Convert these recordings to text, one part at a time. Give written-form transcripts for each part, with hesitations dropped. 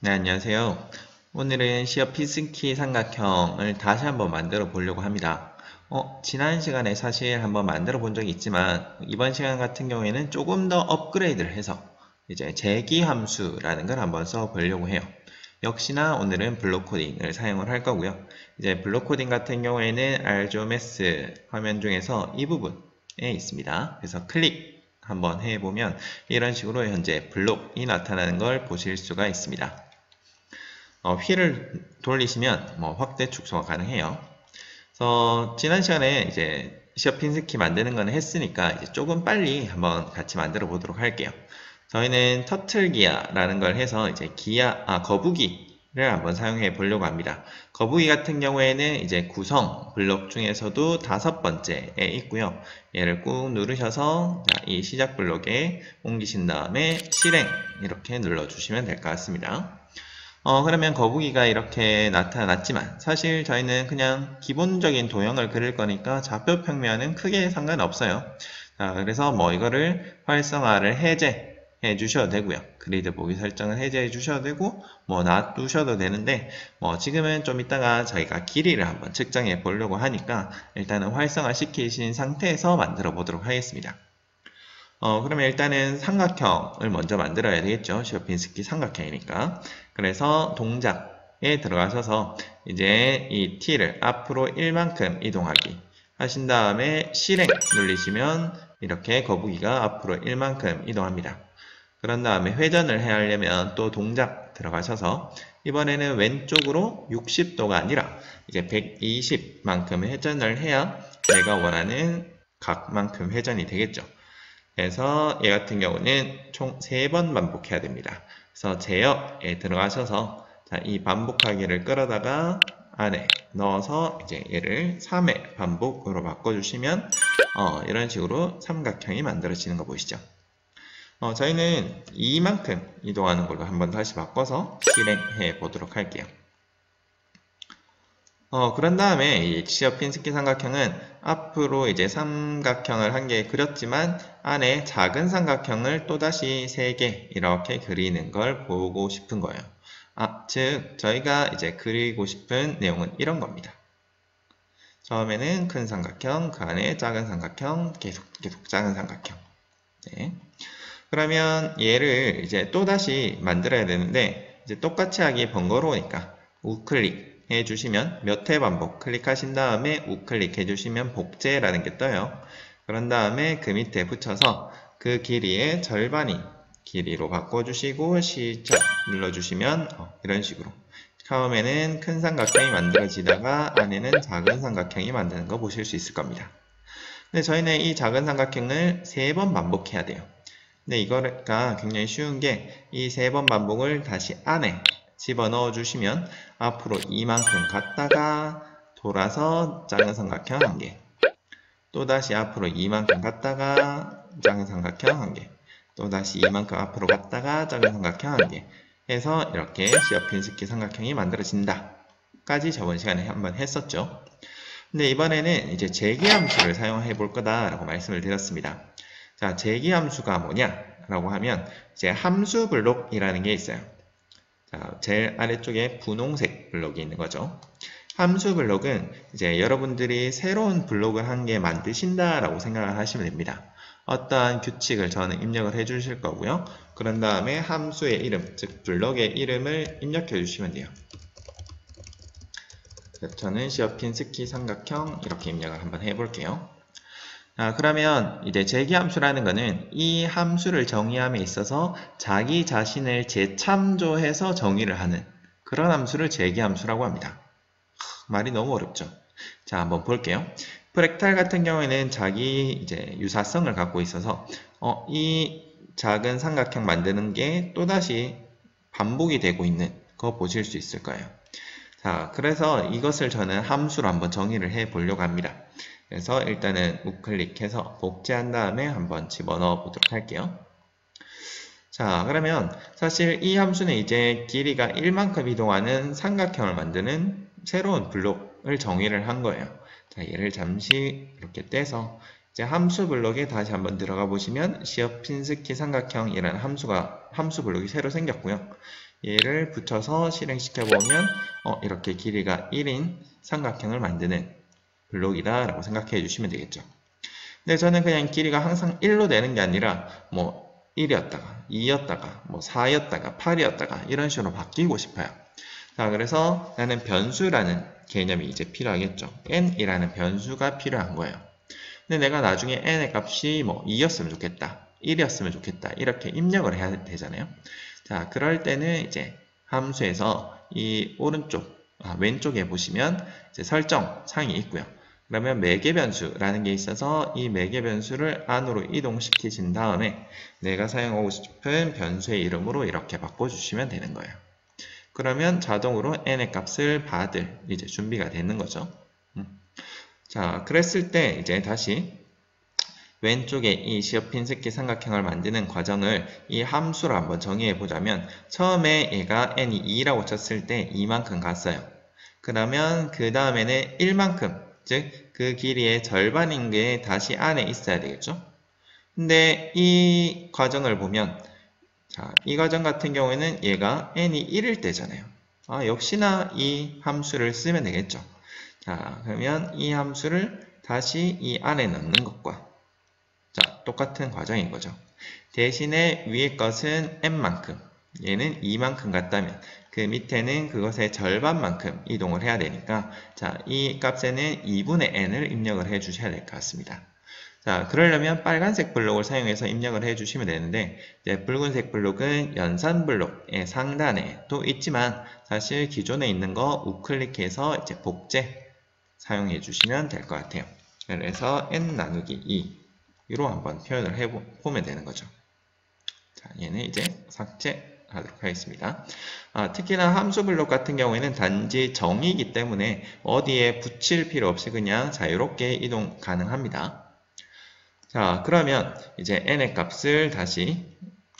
네, 안녕하세요. 오늘은 시어 피스키 삼각형을 다시 한번 만들어 보려고 합니다. 지난 시간에 사실 한번 만들어 본 적이 있지만 이번 시간 같은 경우에는 조금 더 업그레이드를 해서 이제 재기 함수라는 걸 한번 써 보려고 해요. 역시나 오늘은 블록 코딩을 사용을 할 거고요. 이제 블록 코딩 같은 경우에는 RGOMS 화면 중에서 이 부분에 있습니다. 그래서 클릭 한번 해보면 이런 식으로 현재 블록이 나타나는 걸 보실 수가 있습니다. 휠을 돌리시면 확대 축소가 가능해요. 그래서 지난 시간에 이제 시어 핀스키 만드는 거는 했으니까 이제 조금 빨리 한번 같이 만들어 보도록 할게요. 저희는 터틀 기아라는 걸 해서 이제 거북이를 한번 사용해 보려고 합니다. 거북이 같은 경우에는 이제 구성 블록 중에서도 5번째에 있고요. 얘를 꾹 누르셔서 이 시작 블록에 옮기신 다음에 실행 이렇게 눌러주시면 될 것 같습니다. 그러면 거북이가 이렇게 나타났지만 사실 저희는 그냥 기본적인 도형을 그릴 거니까 좌표 평면은 크게 상관없어요. 자, 그래서 이거를 활성화를 해제해 주셔도 되고요. 그리드 보기 설정을 해제해 주셔도 되고 놔두셔도 되는데 지금은 좀 이따가 저희가 길이를 한번 측정해 보려고 하니까 일단은 활성화 시키신 상태에서 만들어 보도록 하겠습니다. 그러면 일단은 삼각형을 먼저 만들어야 되겠죠. 시어핀스키 삼각형이니까. 그래서 동작에 들어가셔서 이제 이 t를 앞으로 1만큼 이동하기 하신 다음에 실행 누르시면 이렇게 거북이가 앞으로 1만큼 이동합니다. 그런 다음에 회전을 해야 하려면 또 동작 들어가셔서 이번에는 왼쪽으로 60도가 아니라 이제 120만큼 회전을 해야 내가 원하는 각만큼 회전이 되겠죠. 그래서 얘 같은 경우는 총 3번 반복해야 됩니다. 그래서 제역에 들어가셔서 이 반복하기를 끌어다가 안에 넣어서 이제 얘를 3회 반복으로 바꿔주시면 이런 식으로 삼각형이 만들어지는 거 보이시죠? 저희는 이만큼 이동하는 걸로 한번 다시 바꿔서 실행해 보도록 할게요. 그런 다음에 이 시어 핀스키 삼각형은 앞으로 이제 삼각형을 한 개 그렸지만 안에 작은 삼각형을 또다시 3개 이렇게 그리는 걸 보고 싶은 거예요. 즉 저희가 이제 그리고 싶은 내용은 이런 겁니다. 처음에는 큰 삼각형, 그 안에 작은 삼각형, 계속 작은 삼각형. 네. 그러면 얘를 이제 또다시 만들어야 되는데 이제 똑같이 하기 번거로우니까 우클릭 해주시면 몇 회 반복 클릭하신 다음에 우클릭 해주시면 복제라는 게 떠요. 그런 다음에 그 밑에 붙여서 그 길이의 절반이 길이로 바꿔주시고 시작 눌러주시면 이런 식으로 처음에는 큰 삼각형이 만들어지다가 안에는 작은 삼각형이 만드는 거 보실 수 있을 겁니다. 근데 저희는 이 작은 삼각형을 3번 반복해야 돼요. 근데 이거가 굉장히 쉬운 게 이 3번 반복을 다시 안에 집어넣어 주시면 앞으로 이만큼 갔다가 돌아서 작은 삼각형 1개, 또다시 앞으로 이만큼 갔다가 작은 삼각형 1개, 또다시 이만큼 앞으로 갔다가 작은 삼각형 1개 해서 이렇게 시어 핀스키 삼각형이 만들어진다 까지 저번 시간에 한번 했었죠. 근데 이번에는 이제 재기함수를 사용해 볼 거다라고 말씀을 드렸습니다. 자, 재기함수가 뭐냐라고 하면 이제 함수 블록이라는 게 있어요. 자, 제일 아래쪽에 분홍색 블록이 있는 거죠. 함수 블록은 이제 여러분들이 새로운 블록을 한 개 만드신다라고 생각을 하시면 됩니다. 어떠한 규칙을 저는 입력을 해 주실 거고요. 그런 다음에 함수의 이름, 즉 블록의 이름을 입력해 주시면 돼요. 저는 시어 핀스키 삼각형 이렇게 입력을 한번 해볼게요. 그러면 이제 재기함수라는 거는 이 함수를 정의함에 있어서 자기 자신을 재참조해서 정의를 하는 그런 함수를 재기함수라고 합니다. 말이 너무 어렵죠? 자, 한번 볼게요. 프랙탈 같은 경우에는 자기 이제 유사성을 갖고 있어서 이 작은 삼각형 만드는 게 또다시 반복이 되고 있는 거 보실 수 있을 거예요. 자, 그래서 이것을 저는 함수로 한번 정의를 해 보려고 합니다. 그래서 일단은 우클릭해서 복제한 다음에 한번 집어넣어 보도록 할게요. 자, 그러면 사실 이 함수는 이제 길이가 1만큼 이동하는 삼각형을 만드는 새로운 블록을 정의를 한 거예요. 자, 얘를 잠시 이렇게 떼서 이제 함수 블록에 다시 한번 들어가 보시면 시어핀스키 삼각형이라는 함수 블록이 새로 생겼고요. 얘를 붙여서 실행시켜 보면 이렇게 길이가 1인 삼각형을 만드는 블록이다 라고 생각해 주시면 되겠죠. 근데 저는 그냥 길이가 항상 1로 되는 게 아니라 뭐 1이었다가 2였다가 뭐 4였다가 8이었다가 이런 식으로 바뀌고 싶어요. 자, 그래서 나는 변수라는 개념이 이제 필요하겠죠. n이라는 변수가 필요한 거예요. 근데 내가 나중에 n의 값이 뭐 2였으면 좋겠다, 1이었으면 좋겠다 이렇게 입력을 해야 되잖아요. 자, 그럴 때는 이제 함수에서 이 왼쪽에 보시면 이제 설정 창이 있고요. 그러면 매개변수라는 게 있어서 이 매개변수를 안으로 이동시키신 다음에 내가 사용하고 싶은 변수의 이름으로 이렇게 바꿔주시면 되는 거예요. 그러면 자동으로 n의 값을 받을 이제 준비가 되는 거죠. 자, 그랬을 때 이제 다시 왼쪽에 이 시어핀스키 삼각형을 만드는 과정을 이 함수로 한번 정의해 보자면 처음에 얘가 n이 2라고 쳤을 때 2만큼 갔어요. 그러면 그 다음에는 1만큼, 즉 그 길이의 절반인 게 다시 안에 있어야 되겠죠. 근데 이 과정을 보면 자, 이 과정 같은 경우에는 얘가 n이 1일 때잖아요. 역시나 이 함수를 쓰면 되겠죠. 자, 그러면 이 함수를 다시 이 안에 넣는 것과 자, 똑같은 과정인 거죠. 대신에 위의 것은 n만큼, 얘는 2만큼 같다면 그 밑에는 그것의 절반만큼 이동을 해야 되니까 자, 이 값에는 2분의 n을 입력을 해 주셔야 될 것 같습니다. 자, 그러려면 빨간색 블록을 사용해서 입력을 해 주시면 되는데 이제 붉은색 블록은 연산 블록의 상단에 또 있지만 사실 기존에 있는 거 우클릭해서 이제 복제 사용해 주시면 될 것 같아요. 그래서 n 나누기 2로 한번 표현을 해보면 되는 거죠. 자, 얘는 이제 삭제하도록 하겠습니다. 특히나 함수 블록 같은 경우에는 단지 정의이기 때문에 어디에 붙일 필요 없이 그냥 자유롭게 이동 가능합니다. 자, 그러면 이제 n의 값을 다시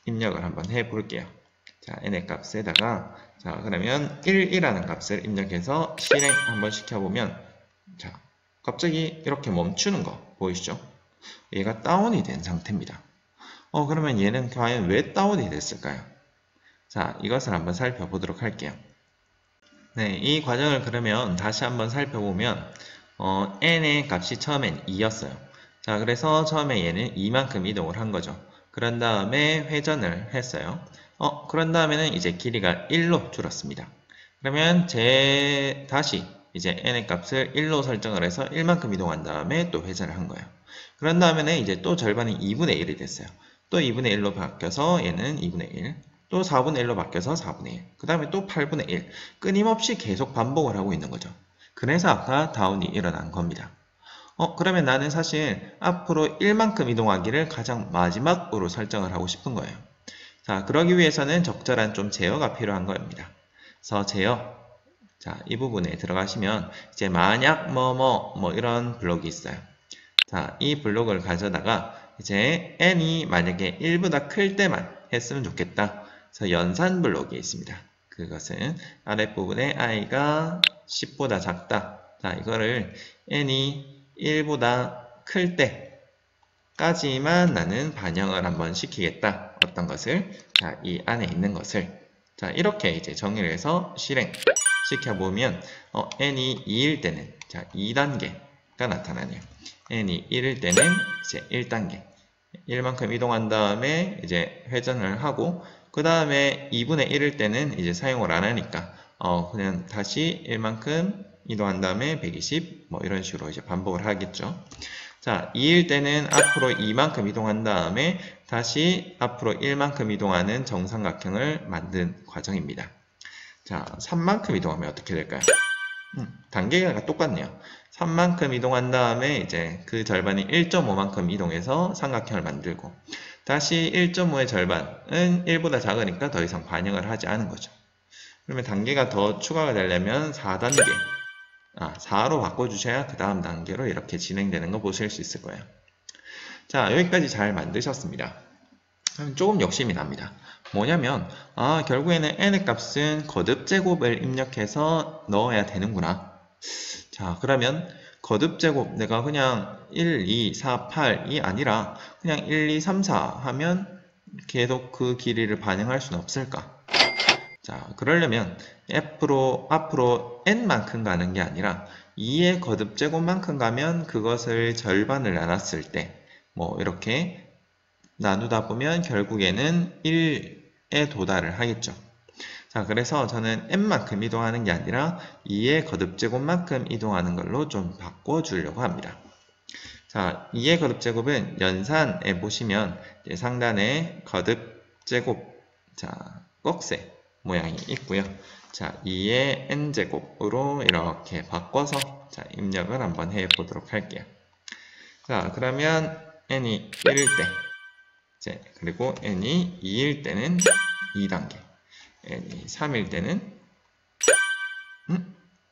입력을 한번 해 볼게요. 자, n의 값에다가 자, 그러면 1이라는 값을 입력해서 실행 한번 시켜보면 자, 갑자기 이렇게 멈추는 거 보이시죠? 얘가 다운이 된 상태입니다. 그러면 얘는 과연 왜 다운이 됐을까요? 자, 이것을 한번 살펴보도록 할게요. 네, 이 과정을 그러면 다시 한번 살펴보면 n의 값이 처음엔 2였어요. 자, 그래서 처음에 얘는 2만큼 이동을 한 거죠. 그런 다음에 회전을 했어요. 그런 다음에는 이제 길이가 1로 줄었습니다. 그러면 다시 이제 n의 값을 1로 설정을 해서 1만큼 이동한 다음에 또 회전을 한 거예요. 그런 다음에는 이제 또 절반이 2분의 1이 됐어요. 또 2분의 1로 바뀌어서 얘는 2분의 1, 또 4분의 1로 바뀌어서 4분의 1, 그 다음에 또 8분의 1, 끊임없이 계속 반복을 하고 있는 거죠. 그래서 아까 다운이 일어난 겁니다. 그러면 나는 사실 앞으로 1만큼 이동하기를 가장 마지막으로 설정을 하고 싶은 거예요. 자, 그러기 위해서는 적절한 좀 제어가 필요한 겁니다. 그래서 제어, 자, 이 부분에 들어가시면 이제 만약 뭐 이런 블록이 있어요. 자, 이 블록을 가져다가 이제 n이 만약에 1보다 클 때만 했으면 좋겠다. 그래서 연산 블록이 있습니다. 그것은 아랫부분에 i가 10보다 작다. 자, 이거를 n이 1보다 클 때까지만 나는 반영을 한번 시키겠다. 어떤 것을? 자, 이 안에 있는 것을. 자, 이렇게 이제 정의를 해서 실행 시켜보면, n이 2일 때는, 자, 2단계가 나타나네요. n이 1일 때는 이제 1단계. 1만큼 이동한 다음에 이제 회전을 하고, 그 다음에 2분의 1일 때는 이제 사용을 안 하니까, 그냥 다시 1만큼 이동한 다음에 120, 뭐 이런 식으로 이제 반복을 하겠죠. 자, 2일 때는 앞으로 2만큼 이동한 다음에 다시 앞으로 1만큼 이동하는 정삼각형을 만든 과정입니다. 자, 3만큼 이동하면 어떻게 될까요? 단계가 똑같네요. 3만큼 이동한 다음에 이제 그 절반이 1.5만큼 이동해서 삼각형을 만들고 다시 1.5의 절반은 1보다 작으니까 더 이상 반영을 하지 않은 거죠. 그러면 단계가 더 추가가 되려면 4단계 4로 바꿔주셔야 그 다음 단계로 이렇게 진행되는 거 보실 수 있을 거예요. 자, 여기까지 잘 만드셨습니다. 조금 욕심이 납니다. 뭐냐면 결국에는 n의 값은 거듭 제곱을 입력해서 넣어야 되는구나. 자, 그러면 거듭제곱 내가 그냥 1, 2, 4, 8이 아니라 그냥 1, 2, 3, 4 하면 계속 그 길이를 반영할 수는 없을까? 자, 그러려면 앞으로 n만큼 가는 게 아니라 2의 거듭제곱만큼 가면 그것을 절반을 나눴을 때 뭐 이렇게 나누다 보면 결국에는 1에 도달을 하겠죠. 자, 그래서 저는 n만큼 이동하는 게 아니라 2의 거듭제곱만큼 이동하는 걸로 좀 바꿔주려고 합니다. 자, 2의 거듭제곱은 연산에 보시면 상단에 거듭제곱, 자, 꺽쇠 모양이 있고요. 자, 2의 n제곱으로 이렇게 바꿔서 자, 입력을 한번 해보도록 할게요. 자, 그러면 n이 1일 때, 그리고 n이 2일 때는 2단계, n이 3일 때는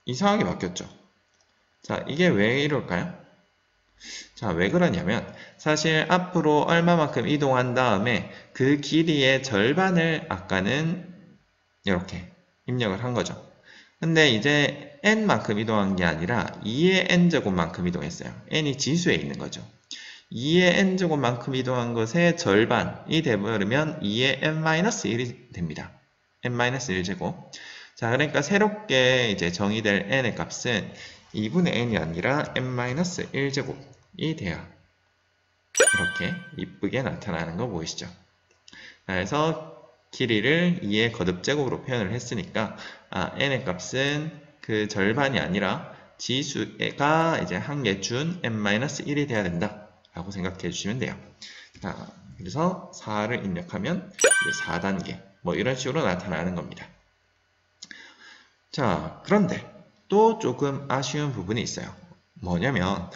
이상하게 바뀌었죠. 자, 이게 왜 이럴까요? 자, 왜 그러냐면 사실 앞으로 얼마만큼 이동한 다음에 그 길이의 절반을 아까는 이렇게 입력을 한 거죠. 근데 이제 n만큼 이동한 게 아니라 2의 n제곱만큼 이동했어요. n이 지수에 있는 거죠. 2의 n제곱만큼 이동한 것의 절반이 되버리면 2의 n-1이 됩니다. n-1제곱. 자, 그러니까 새롭게 이제 정의될 n의 값은 2분의 n이 아니라 n-1제곱이 돼야 이렇게 이쁘게 나타나는 거 보이시죠? 그래서 길이를 2의 거듭제곱으로 표현을 했으니까 n의 값은 그 절반이 아니라 지수가 이제 한 개 준 n-1이 돼야 된다 라고 생각해 주시면 돼요. 자, 그래서 4를 입력하면 이제 4단계 뭐 이런 식으로 나타나는 겁니다. 자, 그런데 또 조금 아쉬운 부분이 있어요. 뭐냐면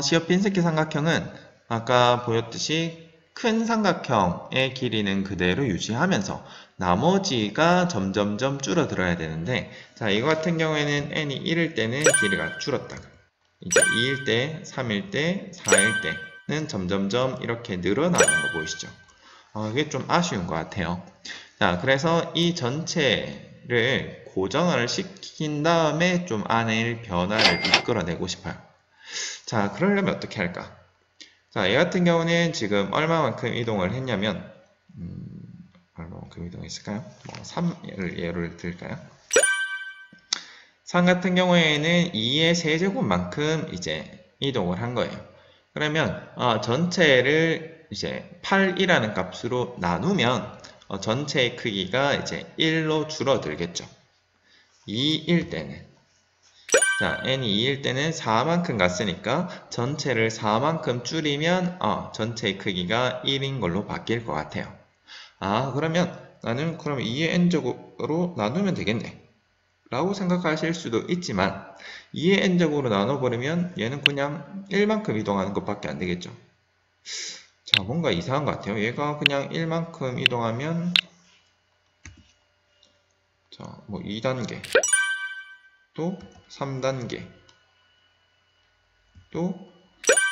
시어 핀스키 삼각형은 아까 보였듯이 큰 삼각형의 길이는 그대로 유지하면서 나머지가 점점점 줄어들어야 되는데, 자, 이거 같은 경우에는 n이 1일 때는 길이가 줄었다가 이제 2일 때, 3일 때, 4일 때는 점점점 이렇게 늘어나는 거 보이시죠? 이게 좀 아쉬운 것 같아요. 자, 그래서 이 전체를 고정을 시킨 다음에 좀 안에 변화를 이끌어내고 싶어요. 자, 그러려면 어떻게 할까? 자, 얘 같은 경우는 지금 얼마만큼 이동을 했냐면 얼마만큼 이동했을까요? 3을 예를 들까요? 3 같은 경우에는 2의 세제곱만큼 이제 이동을 한 거예요. 그러면 전체를 이제 8이라는 값으로 나누면 전체의 크기가 이제 1로 줄어들겠죠. 2일 때는 자, n이 2일 때는 4만큼 갔으니까 전체를 4만큼 줄이면 전체의 크기가 1인 걸로 바뀔 것 같아요. 그러면 나는 그럼 2의 n제곱으로 나누면 되겠네 라고 생각하실 수도 있지만 2의 n제곱으로 나눠버리면 얘는 그냥 1만큼 이동하는 것밖에 안 되겠죠. 자, 뭔가 이상한 것 같아요. 얘가 그냥 1만큼 이동하면 자, 뭐 2단계 또 3단계 또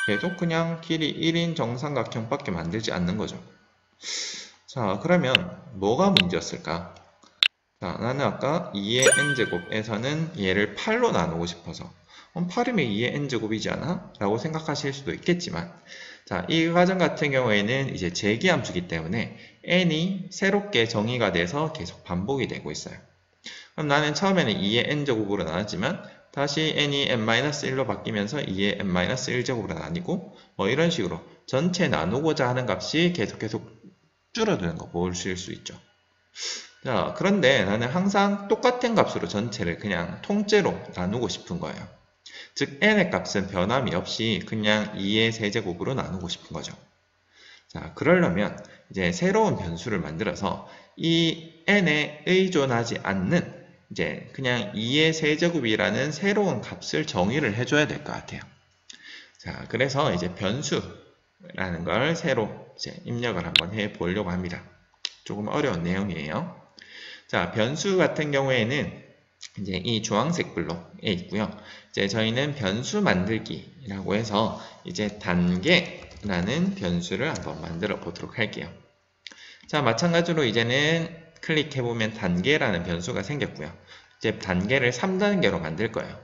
계속 그냥 길이 1인 정삼각형밖에 만들지 않는 거죠. 자, 그러면 뭐가 문제였을까? 자, 나는 아까 2의 n제곱에서는 얘를 8로 나누고 싶어서 8이면 2의 n제곱이지 않아? 라고 생각하실 수도 있겠지만, 자, 이 과정 같은 경우에는 이제 재기함수기 때문에 n이 새롭게 정의가 돼서 계속 반복이 되고 있어요. 그럼 나는 처음에는 2의 n제곱으로 나눴지만 다시 n이 n-1로 바뀌면서 2의 n-1제곱으로 나뉘고 뭐 이런 식으로 전체 나누고자 하는 값이 계속 줄어드는 거 보실 수 있죠. 자, 그런데 나는 항상 똑같은 값으로 전체를 그냥 통째로 나누고 싶은 거예요. 즉 n의 값은 변함이 없이 그냥 2의 세제곱으로 나누고 싶은 거죠. 자, 그러려면 이제 새로운 변수를 만들어서 이 n에 의존하지 않는 이제 그냥 2의 세제곱이라는 새로운 값을 정의를 해줘야 될 것 같아요. 자, 그래서 이제 변수라는 걸 새로 이제 입력을 한번 해 보려고 합니다. 조금 어려운 내용이에요. 자, 변수 같은 경우에는 이제 이 주황색 블록에 있고요. 이제 저희는 변수 만들기라고 해서 이제 단계라는 변수를 한번 만들어 보도록 할게요. 자, 마찬가지로 이제는 클릭해보면 단계라는 변수가 생겼고요. 이제 단계를 3단계로 만들 거예요.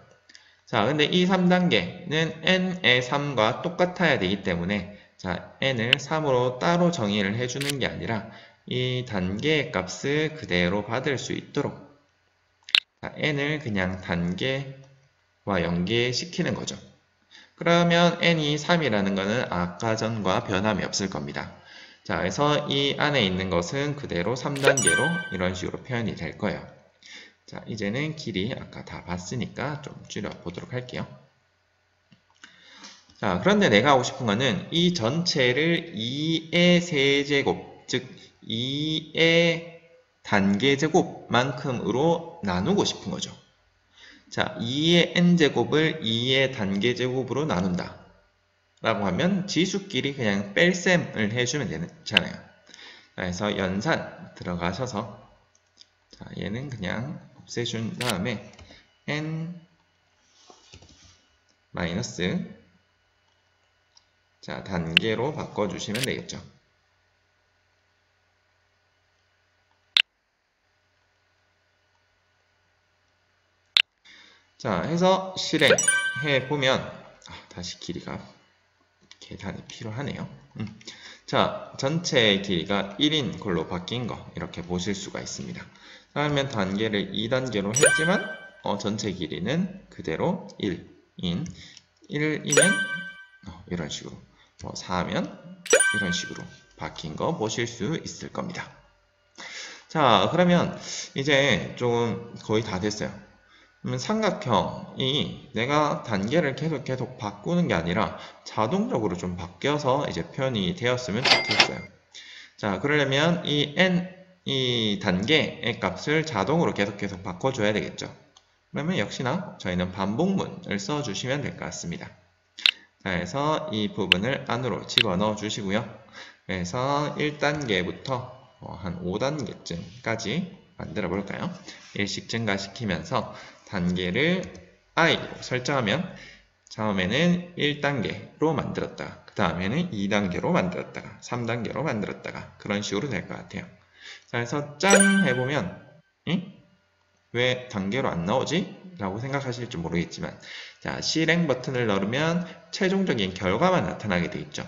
자, 근데 이 3단계는 n의 3과 똑같아야 되기 때문에 자, n을 3으로 따로 정의를 해주는 게 아니라 이 단계의 값을 그대로 받을 수 있도록 자, n을 그냥 단계와 연계시키는 거죠. 그러면 n이 3이라는 것은 아까 전과 변함이 없을 겁니다. 자, 그래서 이 안에 있는 것은 그대로 3단계로 이런 식으로 표현이 될 거예요. 자, 이제는 길이 아까 다 봤으니까 좀 줄여보도록 할게요. 자, 그런데 내가 하고 싶은 거는 이 전체를 2의 세제곱, 즉 2의 단계제곱만큼으로 나누고 싶은 거죠. 자, 2의 n제곱을 2의 단계제곱으로 나눈다. 라고 하면 지수끼리 그냥 뺄셈을 해주면 되잖아요. 그래서 연산 들어가셔서 자, 얘는 그냥 없애준 다음에 n 마이너스 자, 단계로 바꿔주시면 되겠죠. 자, 해서 실행해 보면 다시 길이가 계산이 필요하네요. 자, 전체 길이가 1인 걸로 바뀐 거 이렇게 보실 수가 있습니다. 그러면 단계를 2단계로 했지만 전체 길이는 그대로 1인 1이면 이런 식으로 4면 이런 식으로 바뀐 거 보실 수 있을 겁니다. 자, 그러면 이제 좀 거의 다 됐어요. 삼각형이 내가 단계를 계속 바꾸는 게 아니라 자동적으로 좀 바뀌어서 이제 표현이 되었으면 좋겠어요. 자, 그러려면 이 단계의 값을 자동으로 계속 바꿔줘야 되겠죠. 그러면 역시나 저희는 반복문을 써주시면 될 것 같습니다. 자, 그래서 이 부분을 안으로 집어넣어 주시고요. 그래서 1단계부터 한 5단계쯤까지 만들어 볼까요? 일씩 증가시키면서 단계를 i로 설정하면 처음에는 1단계로 만들었다가 그 다음에는 2단계로 만들었다가 3단계로 만들었다가 그런 식으로 될 것 같아요. 자, 그래서 짠 해보면 왜 단계로 안 나오지? 라고 생각하실지 모르겠지만 자, 실행 버튼을 누르면 최종적인 결과만 나타나게 돼 있죠.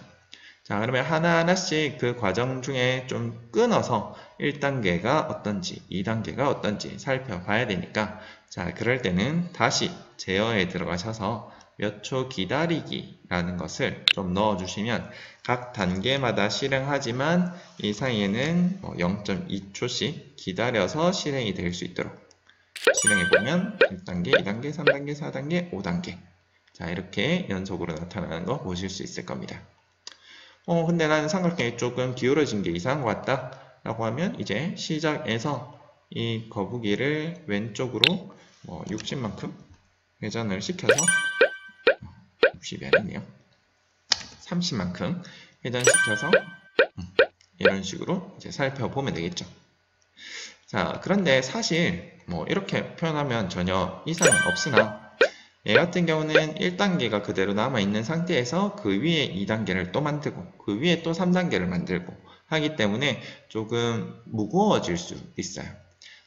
자, 그러면 하나하나씩 그 과정 중에 좀 끊어서 1단계가 어떤지 2단계가 어떤지 살펴봐야 되니까 자, 그럴 때는 다시 제어에 들어가셔서 몇 초 기다리기라는 것을 좀 넣어주시면 각 단계마다 실행하지만 이 사이에는 0.2초씩 기다려서 실행이 될 수 있도록 실행해보면 1단계, 2단계, 3단계, 4단계, 5단계 자, 이렇게 연속으로 나타나는 거 보실 수 있을 겁니다. 근데 나는 삼각형이 조금 기울어진 게 이상한 것 같다 라고 하면 이제 시작에서 이 거북이를 왼쪽으로 60만큼 회전을 시켜서 60이 아니네요. 30만큼 회전시켜서 이런 식으로 이제 살펴보면 되겠죠. 자, 그런데 사실 이렇게 표현하면 전혀 이상은 없으나 얘 같은 경우는 1단계가 그대로 남아있는 상태에서 그 위에 2단계를 또 만들고 그 위에 또 3단계를 만들고 하기 때문에 조금 무거워질 수 있어요.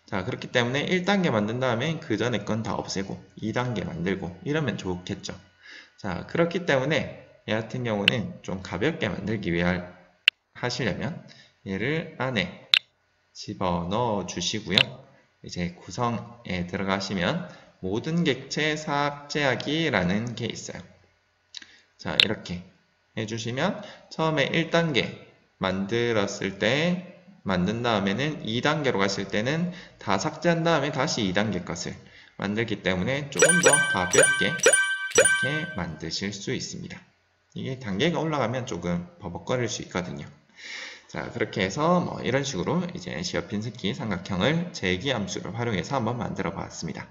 자, 그렇기 때문에 1단계 만든 다음에 그 전에 건 다 없애고 2단계 만들고 이러면 좋겠죠. 자, 그렇기 때문에 얘 같은 경우는 좀 가볍게 만들기 위해 하시려면 얘를 안에 집어넣어 주시고요. 이제 구성에 들어가시면 모든 객체 삭제하기 라는 게 있어요. 자, 이렇게 해주시면 처음에 1단계 만들었을 때 만든 다음에는 2단계로 갔을 때는 다 삭제한 다음에 다시 2단계 것을 만들기 때문에 조금 더 가볍게 이렇게 만드실 수 있습니다. 이게 단계가 올라가면 조금 버벅거릴 수 있거든요. 자, 그렇게 해서 이런 식으로 이제 시어핀스키 삼각형을 재기함수를 활용해서 한번 만들어 봤습니다.